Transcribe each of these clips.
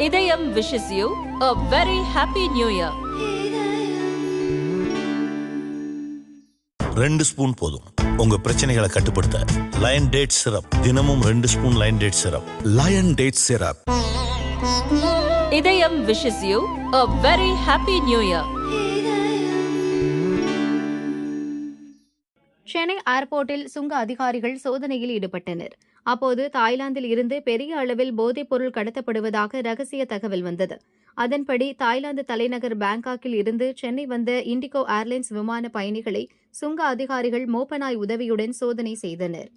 இதயம் wishes you a very happy new year. 2 spoon போதும் உங்க பிரச்சனைகளை கட்டுப்படுத்த. லயன் டேட் சிரப், தினமும் 2 spoon lion date syrup. Lion date syrup. Idhayam wishes you a very happy new year. Chennai ஏர்போர்ட்டில் சுங்க அதிகாரிகள் சோதனையில் ஈடுபட்டனர். அப்போது தாய்லாந்தில் இருந்து பெரிய அளவில் போதைப் பொருள் கடத்தப்படுவதாக ரகசிய தகவல் வந்தது. அதன்படி தாய்லாந்து தலைநகர் பாங்காக்கில் இருந்து சென்னை வந்த இண்டிகோ ஏர்லைன்ஸ் விமான பயணிகளை சுங்க அதிகாரிகள் மோப்பநாய் உதவியுடன் சோதனை செய்தனர்.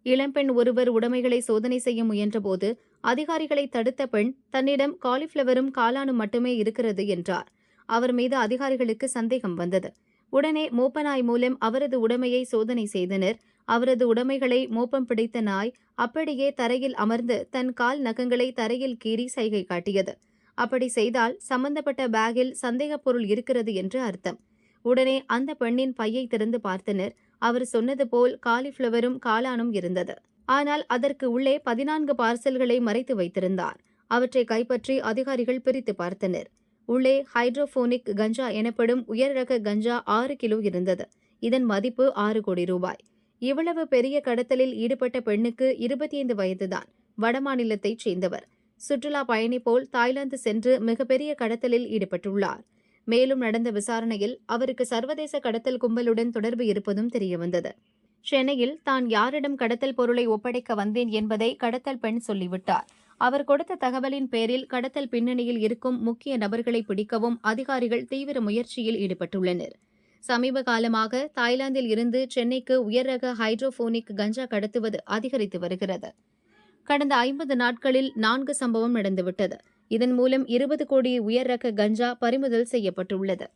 இளம்பெண் ஒருவர் உடைமைகளை சோதனை செய்ய முயன்றபோது அதிகாரிகளை தடுத்த பெண் தன்னிடம் காலிஃபிளவரும் காளானும் மட்டுமே இருக்கிறது என்றார். அவர் மீது அதிகாரிகளுக்கு சந்தேகம் வந்தது. உடனே மோப்பநாய் மூலம் அவரது உடைமையை சோதனை செய்தனர். அவரது உடைமைகளை மோப்பம் பிடித்த நாய் அப்படியே தரையில் அமர்ந்து தன் கால் நகங்களை தரையில் கீறி சைகை காட்டியது. அப்படி செய்தால் சம்பந்தப்பட்ட பேக்கில் சந்தேகப் பொருள் இருக்கிறது என்று அர்த்தம். உடனே அந்த பெண்ணின் பையை திறந்து பார்த்தனர். அவர் சொன்னது போல் காலிஃபிளவரும் காளானும் இருந்தது. ஆனால் அதற்கு உள்ளே 14 பார்சல்களை மறைத்து வைத்திருந்தார். அவற்றை கைப்பற்றி அதிகாரிகள் பிரித்து பார்த்தனர். உள்ளே ஹைட்ரோபோனிக் கஞ்சா எனப்படும் உயர் ரக கஞ்சா 6 கிலோ இருந்தது. இதன் மதிப்பு 6 கோடி ரூபாய். இவ்வளவு பெரிய கடத்தலில் ஈடுபட்ட பெண்ணுக்கு 25 வயதுதான். வடமாநிலத்தைச் சேர்ந்தவர். சுற்றுலா பயணி போல் தாய்லாந்து சென்று மிகப்பெரிய கடத்தலில் ஈடுபட்டுள்ளார். மேலும் நடந்த விசாரணையில் அவருக்கு சர்வதேச கடத்தல் கும்பலுடன் தொடர்பு இருப்பதும் தெரியவந்தது. சென்னையில் தான் யாரிடம் கடத்தல் பொருளை ஒப்படைக்க வந்தேன் என்பதை கடத்தல் பெண் சொல்லிவிட்டார். அவர் கொடுத்த தகவலின் பேரில் கடத்தல் பின்னணியில் இருக்கும் முக்கிய நபர்களை பிடிக்கவும் அதிகாரிகள் தீவிர முயற்சியில் ஈடுபட்டுள்ளனர். சமீப காலமாக தாய்லாந்தில் இருந்து சென்னைக்கு உயர் ரக ஹைட்ரோபோனிக் கஞ்சா கடத்துவது அதிகரித்து வருகிறது. கடந்த 50 நாட்களில் 4 சம்பவம் நடந்துவிட்டது. இதன் மூலம் 20 கோடி உயர் ரக கஞ்சா பறிமுதல் செய்யப்பட்டுள்ளது.